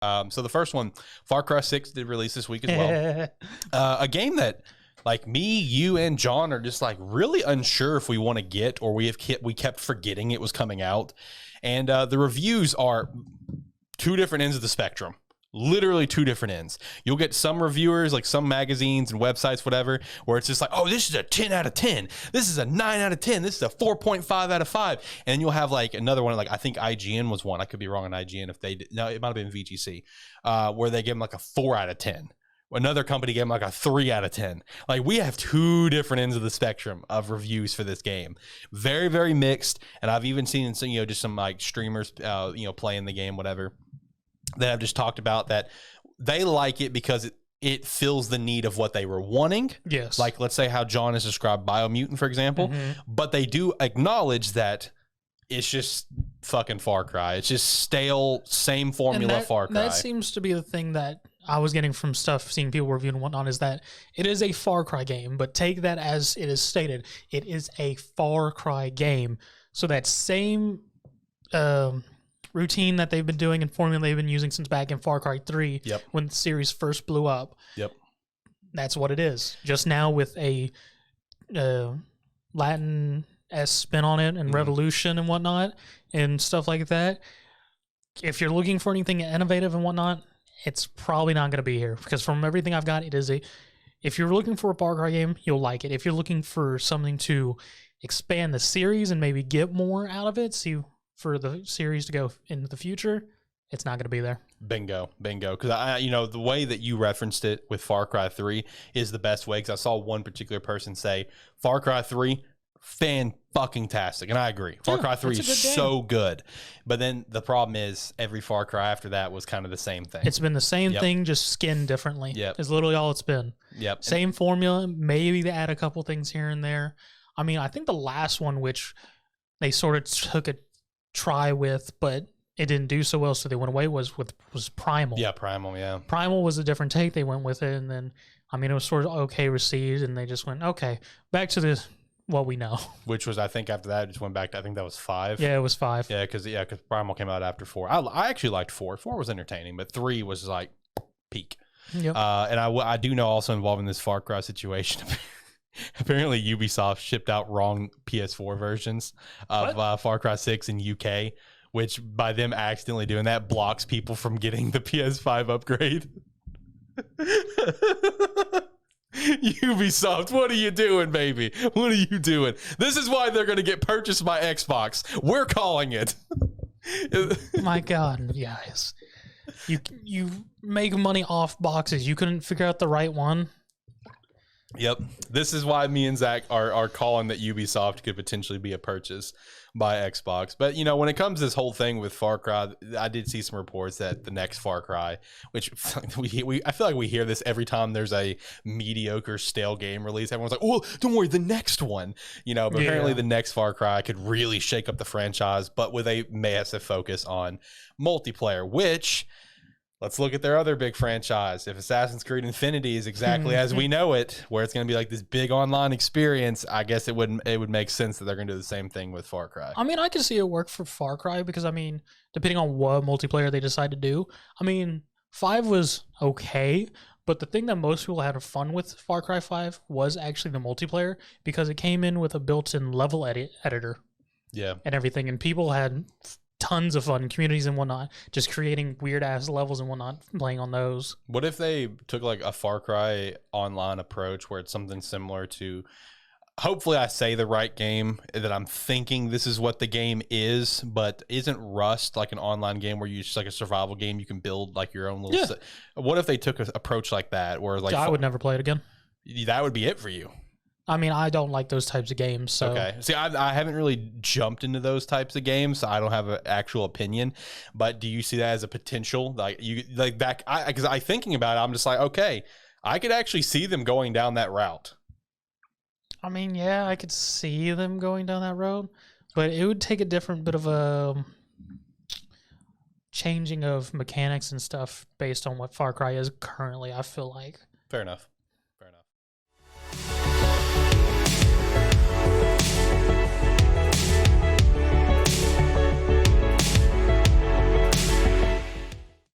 So the first one, Far Cry 6 did release this week as well. A game that like me, you, and John are just like really unsure if we want to get, or we kept forgetting it was coming out. And the reviews are two different ends of the spectrum. Literally two different ends. You'll get some reviewers, like some magazines and websites, whatever, where it's just like, oh, this is a 10 out of 10. This is a 9 out of 10. This is a 4.5 out of 5. And you'll have like another one, like I think IGN was one. I could be wrong on IGN if they did. No, it might have been VGC, where they gave them like a 4 out of 10. Another company gave them like a 3 out of 10. Like we have two different ends of the spectrum of reviews for this game. Very, very mixed. And I've even seen some, just some like streamers, playing the game, whatever, that I've just talked about that they like it because it fills the need of what they were wanting. Yes. Like, let's say how John has described Biomutant, for example. But they do acknowledge that it's just fucking Far Cry. It's just stale, same formula Far Cry. That seems to be the thing that I was getting from stuff, seeing people reviewing and whatnot, is that it is a Far Cry game, but take that as it is stated. It is a Far Cry game. So that same routine that they've been doing and formula they've been using since back in Far Cry 3, when the series first blew up. That's what it is. Just now with a Latin-esque spin on it and revolution and whatnot and stuff like that. If you're looking for anything innovative and whatnot, it's probably not going to be here, because from everything I've got, it is if you're looking for a Far Cry game, you'll like it. If you're looking for something to expand the series and maybe get more out of it, see for the series to go into the future, it's not going to be there. Bingo. Because the way that you referenced it with Far Cry 3 is the best way. Because I saw one particular person say Far Cry 3, fan-fucking-tastic, and I agree. Far Cry 3 is so good. But then the problem is every Far Cry after that was kind of the same thing. It's been the same thing, just skinned differently. It's literally all it's been. Same formula. Maybe they add a couple things here and there. I mean, I think the last one, which they sort of took a try with, but it didn't do so well, so they went away, was Primal. Primal. Primal was a different take. They went with it, and then, I mean, it was sort of okay received, and they just went, okay, back to what we know. Which was, I think after that, it just went back to, I think that was 5. Yeah, it was 5. Yeah, because Primal came out after 4. I actually liked 4. 4 was entertaining, but 3 was like peak. And I do know also involved in this Far Cry situation, apparently Ubisoft shipped out wrong PS4 versions of Far Cry 6 in UK, which by them accidentally doing that blocks people from getting the PS5 upgrade. Ubisoft, what are you doing, baby? What are you doing? This is why they're going to get purchased by Xbox. We're calling it. My God, guys. You make money off boxes. You couldn't figure out the right one. Yep. This is why me and Zach are calling that Ubisoft could potentially be a purchase by Xbox. But, when it comes to this whole thing with Far Cry, I did see some reports that the next Far Cry, which I feel like we hear this every time there's a mediocre, stale game release. Everyone's like, oh, don't worry, the next one. But apparently the next Far Cry could really shake up the franchise, but with a massive focus on multiplayer, which... Let's look at their other big franchise. If Assassin's Creed Infinity is exactly as we know it, where it's going to be like this big online experience, I guess it would make sense that they're going to do the same thing with Far Cry. I mean, I can see it work for Far Cry because, I mean, depending on what multiplayer they decide to do, I mean, 5 was okay, but the thing that most people had fun with Far Cry 5 was actually the multiplayer, because it came in with a built-in level editor. And everything, and people had tons of fun, communities and whatnot, just creating weird ass levels and whatnot, playing on those. What if they took like a Far Cry online approach where it's something similar to, hopefully I say the right game, that I'm thinking this is what the game is, but isn't Rust like an online game where you just like a survival game, you can build like your own little what if they took an approach like that, where like I would never play it again. That would be it for you. I mean, I don't like those types of games. So. Okay. See, I haven't really jumped into those types of games, so I don't have an actual opinion. But do you see that as a potential? Like that? Because I thinking about it, I'm just like, okay, I could actually see them going down that route. I mean, yeah, I could see them going down that road, but it would take a different bit of a changing of mechanics and stuff based on what Far Cry is currently. I feel like. Fair enough.